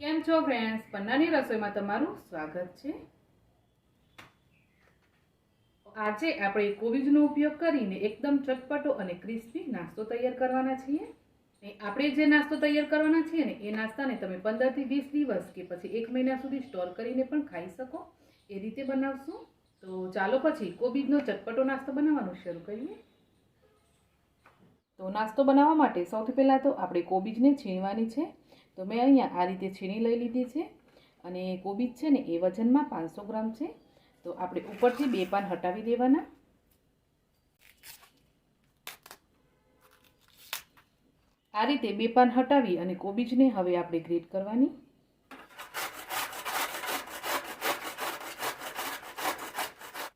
કેમ છો ફ્રેન્ડ્સ? પન્નાની રસોઈમાં તમારું સ્વાગત છે। આજે આપણે કોબીજનો ઉપયોગ કરીને એકદમ ચટપટો અને ક્રિસ્પી નાસ્તો તૈયાર કરવાના છીએ। આપણે જે નાસ્તો તૈયાર કરવાના છીએ ને એ નાસ્તાને તમે 15 થી 20 દિવસ કે પછી 1 મહિના સુધી સ્ટોર કરીને પણ ખાઈ શકો એ રીતે બનાવશું। તો ચાલો પછી કોબીજનો ચટપટો નાસ્તો બનાવવાનું શરૂ કરીએ। તો નાસ્તો બનાવવા માટે સૌથી પહેલાં તો આપણે કોબીજને છીણવાની છે। તો મેં અહીંયા આ રીતે છીણી લઈ લીધી છે અને કોબીજ છે ને એ વજનમાં 500 ગ્રામ છે। તો આપણે ઉપરથી 2 પાન હટાવી દેવાના। આ રીતે 2 પાન હટાવી અને કોબીજને હવે આપણે ગ્રેટ કરવાની।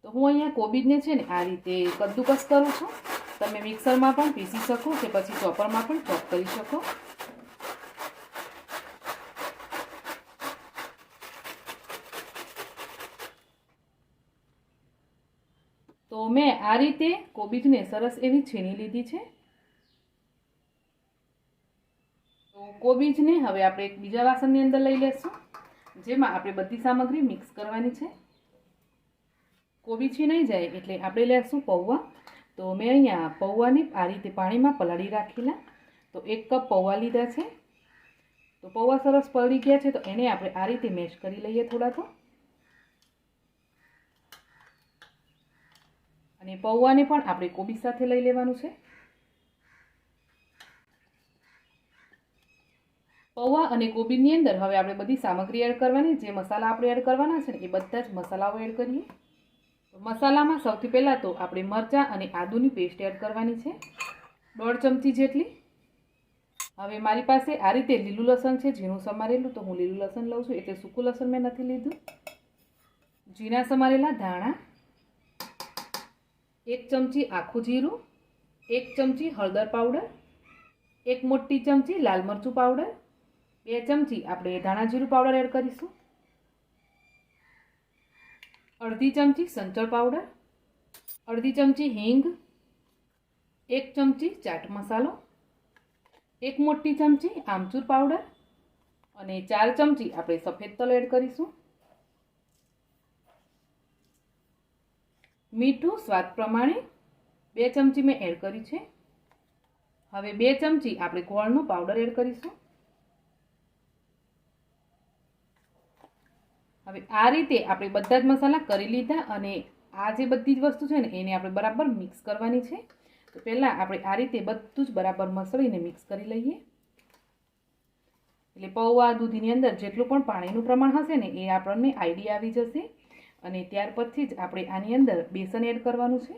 તો હું અહીંયા કોબીજને છે ને આ રીતે કદ્દુકસ કરું છું। તમે મિક્સરમાં પણ પીસી શકો કે પછી ચોપરમાં પણ ચોપ કરી શકો। તો મેં આ રીતે કોબીજને સરસ એવી છીણી લીધી છે। તો કોબીજને હવે આપણે એક બીજા વાસણની અંદર લઈ લેશું જેમાં આપણે બધી સામગ્રી મિક્સ કરવાની છે। કોબી છીણાઈ જાય એટલે આપણે લેશું પૌવા। તો મેં અહીંયા પૌવાને આ રીતે પાણીમાં પલાળી રાખેલા। તો 1 કપ પૌવા લીધા છે। તો પૌવા સરસ પલળી ગયા છે તો એને આપણે આ રીતે મેશ કરી લઈએ થોડા તો। અને પૌવાને પણ આપણે કોબી સાથે લઈ લેવાનું છે। પૌવા અને કોબીની અંદર હવે આપણે બધી સામગ્રી એડ કરવાની। જે મસાલા આપણે એડ કરવાના છે ને એ બધા જ મસાલાઓ એડ કરીએ। તો મસાલામાં સૌથી પહેલાં તો આપણે મરચાં અને આદુની પેસ્ટ એડ કરવાની છે 1.5 ચમચી જેટલી। હવે મારી પાસે આ રીતે લીલું લસણ છે ઝીણું સમારેલું, તો હું લીલું લસણ લઉં છું એટલે સૂકું લસણ મેં નથી લીધું। ઝીણા સમારેલા ધાણા, 1 ચમચી આખું જીરું, 1 ચમચી હળદર પાવડર, 1 મોટી ચમચી લાલ મરચું પાવડર, 2 ચમચી આપણે ધાણા જીરું પાવડર એડ કરીશું, અડધી ચમચી સંચળ પાવડર, અડધી ચમચી હિંગ, 1 ચમચી ચાટ મસાલો, 1 મોટી ચમચી આમચૂર પાવડર અને 4 ચમચી આપણે સફેદ તલ એડ કરીશું। મીઠું સ્વાદ પ્રમાણે 2 ચમચી મેં એડ કર્યું છે। હવે 2 ચમચી આપણે ગોળનો પાવડર એડ કરીશું। હવે આ રીતે આપણે બધા જ મસાલા કરી લીધા અને આ જે બધી જ વસ્તુ છે ને એને આપણે બરાબર મિક્સ કરવાની છે। તો પહેલાં આપણે આ રીતે બધું જ બરાબર મસળીને મિક્સ કરી લઈએ। એટલે પૌવા દૂધની અંદર જેટલું પણ પાણીનું પ્રમાણ હશે ને એ આપણને આઈડિયા આવી જશે। અને ત્યાર પછી જ આપણે આની અંદર બેસન એડ કરવાનું છે।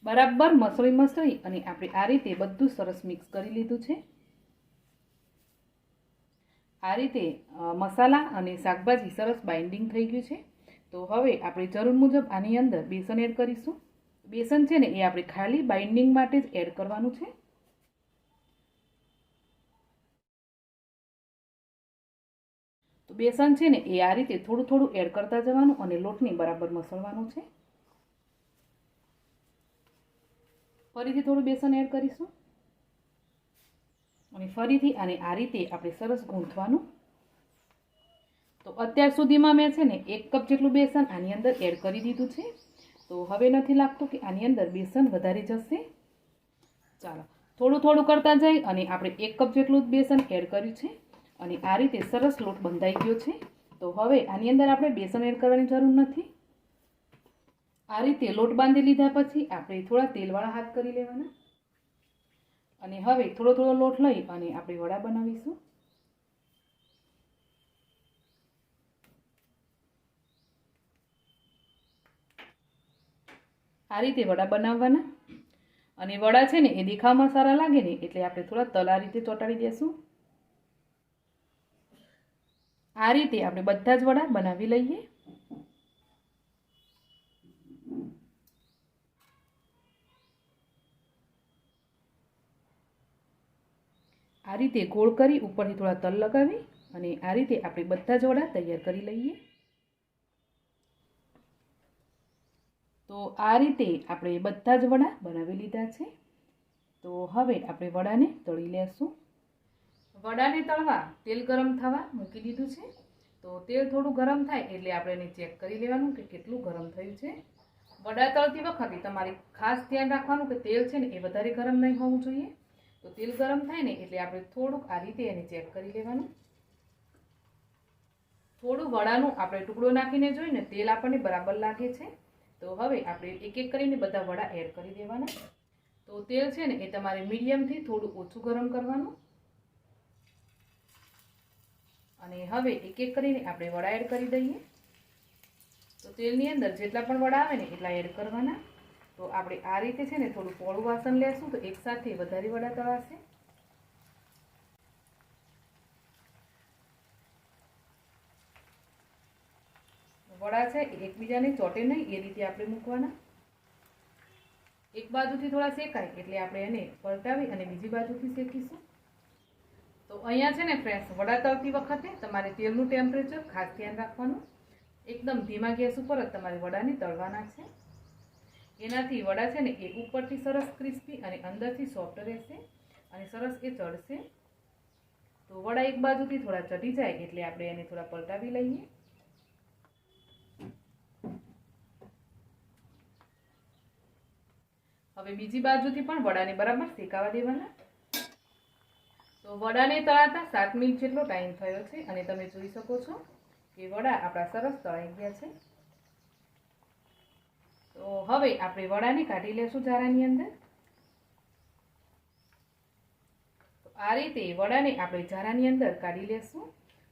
બરાબર મસળી અને આપણે આ રીતે બધું સરસ મિક્સ કરી લીધું છે। આ રીતે મસાલા અને શાકભાજી સરસ બાઇન્ડિંગ થઈ ગયું છે। તો હવે આપણે જરૂર મુજબ આની અંદર બેસન એડ કરીશું। બેસન છે ને એ આપણે ખાલી બાઇન્ડિંગ માટે જ એડ કરવાનું છે। તો બેસન છે ને એ આ રીતે થોડું થોડું એડ કરતા જવાનું અને લોટને બરાબર મસળવાનો છે। ફરીથી થોડું બેસન એડ કરીશું અને ફરીથી આને આ રીતે આપણે સરસ ગૂંથવાનું। તો અત્યાર સુધીમાં મેં છે ને 1 કપ જેટલું બેસન આની અંદર એડ કરી દીધું છે। તો હવે નથી લાગતું કે આની અંદર બેસન વધારે જશે। ચાલો થોડું થોડું કરતા જઈ અને આપણે 1 કપ જેટલું બેસન એડ કર્યું છે અને આ રીતે સરસ લોટ બંધાઈ ગયો છે। તો હવે આની અંદર આપણે બેસન એડ કરવાની જરૂર નથી। આ રીતે લોટ બાંધી લીધા પછી આપણે થોડા તેલવાળા હાથ કરી લેવાના અને હવે થોડો થોડો લોટ લઈ અને આપણે વડા બનાવીશું। આ રીતે વડા બનાવવાના અને વડા છે ને એ દેખાવમાં સારા લાગે ને એટલે આપણે થોડા તલ આ રીતે ચોંટાડી દેશું। આ રીતે આપણે બધા જ વડા બનાવી લઈએ। આ રીતે ગોળ કરી ઉપરથી થોડા તલ લગાવી અને આ રીતે આપણે બધા જ વડા તૈયાર કરી લઈએ. તો આ રીતે આપણે બધા જ વડા બનાવી લીધા છે. તો હવે આપણે વડાને તળી લેશું. વડાને તળવા તેલ ગરમ થવા મૂકી દીધું છે. તો તેલ થોડું ગરમ થાય એટલે આપણે એને ચેક કરી લેવાનું કે કેટલું ગરમ થયું છે. વડા તળતી વખતે તમારે ખાસ ધ્યાન રાખવાનું કે તેલ છે ને એ વધારે ગરમ નહીં હોવું જોઈએ. તો તેલ ગરમ થાય ને એટલે આપણે થોડુંક આ રીતે એને ચેક કરી લેવાનું. થોડું વડાનું આપણે ટુકડો નાખીને જોઈને તેલ આપણને બરાબર લાગે છે. તો હવે આપણે એક એક કરીને બધા વડા એડ કરી દેવાના. તો તેલ છે ને એ તમારે મીડિયમથી થોડું ઓછું ગરમ કરવાનું. અને હવે એક એક કરીને આપણે વડા એડ કરી દઈએ. તો તેલની અંદર જેટલા પણ વડા આવે ને એટલા એડ કરવાના. તો આપણે આ રીતે છે ને થોડું પોળું વાસણ લેશું તો એકસાથે વધારે વડા તળાશે. વડા છે એકબીજાને ચોટે નહીં એ રીતે આપણે મૂકવાના. એક બાજુથી થોડા શેકાય એટલે આપણે એને પલટાવી અને બીજી બાજુથી શેકીશું. તો અહીંયા છે ને ફ્રેન્ડ્સ, વડા તળતી વખતે તમારે તેલનું ટેમ્પરેચર ખાસ ધ્યાન રાખવાનું. એકદમ ધીમા ગેસ ઉપર જ તમારે વડાને તળવાના છે. એનાથી વડા છે ને એ ઉપરથી સરસ ક્રિસ્પી અને અંદરથી સોફ્ટ રહેશે અને સરસ એ ચડશે. તો વડા એક બાજુથી થોડા ચડી જાય એટલે આપણે એને થોડા પલટાવી લઈએ. હવે બીજી બાજુથી પણ વડાને બરાબર શેકાવા દેવાના. તો વડાને તળાતા 7 મિનિટ જેટલો ટાઈમ થયો છે અને તમે જોઈ શકો છો કે વડા આપણા સરસ તળાઈ ગયા છે. તો હવે આપણે વડાને કાઢી લેશું ઝારાની અંદર. તો આ રીતે વડાને આપણે ઝારાની અંદર કાઢી લેશું.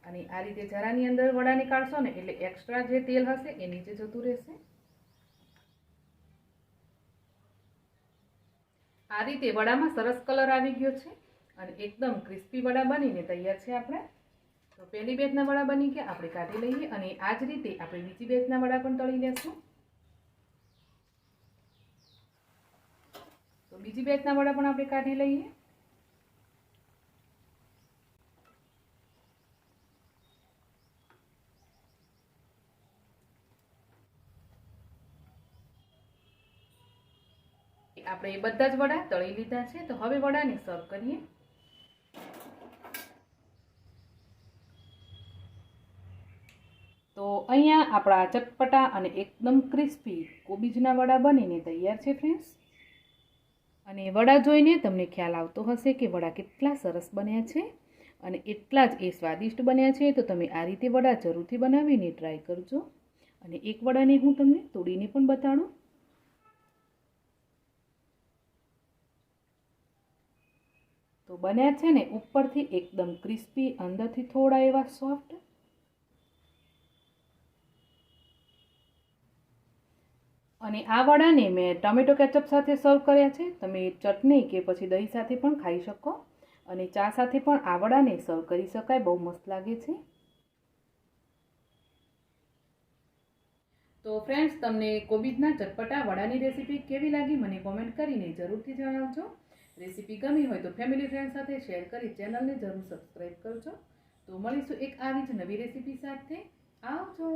અને આ રીતે ઝારાની અંદર વડાને કાઢશો ને એટલે એક્સ્ટ્રા જે તેલ હશે એ નીચે જતું રહેશે. આ રીતે વડામાં સરસ કલર આવી ગયો છે અને એકદમ ક્રિસ્પી વડા બનીને તૈયાર છે આપણે. તો પહેલી બેચના વડા બની ગયા, આપણે કાઢી લઈએ અને આ જ રીતે આપણે બીજી બેચના વડા પણ તળી લેશું. તો બીજી બેચના વડા પણ આપણે કાઢી લઈએ. આપણે બધા જ વડા તળી લીધા છે. તો હવે વડાને સર્વ કરીએ. તો અહીંયા આપણા ચટપટા અને એકદમ ક્રિસ્પી કોબીજના વડા બનીને તૈયાર છે ફ્રેન્ડ્સ. અને વડા જોઈને તમને ખ્યાલ આવતો હશે કે વડા કેટલા સરસ બન્યા છે અને એટલા જ એ સ્વાદિષ્ટ બન્યા છે. તો તમે આ રીતે વડા જરૂરથી બનાવીને ટ્રાય કરજો. અને એક વડાને હું તમને તોડીને પણ બતાડું. તો બન્યા છે ને ઉપરથી એકદમ ક્રિસ્પી, અંદરથી થોડા એવા સોફ્ટ. અને આ વડાને મેં ટમેટો કેચઅપ સાથે સર્વ કર્યા છે. તમે ચટણી કે પછી દહીં સાથે પણ ખાઈ શકો અને ચા સાથે પણ આ વડાને સર્વ કરી શકાય. બહુ મસ્ત લાગે છે. તો ફ્રેન્ડ્સ, તમને કોબીજના ચટપટા વડાની રેસીપી કેવી લાગી મને કોમેન્ટ કરીને જરૂરથી જણાવજો. રેસીપી ગમી હોય તો ફેમિલી ફ્રેન્ડ સાથે શેર કરી ચેનલને જરૂર સબસ્ક્રાઈબ કરજો. તો મળીશું એક આવી જ નવી રેસીપી સાથે. આવજો.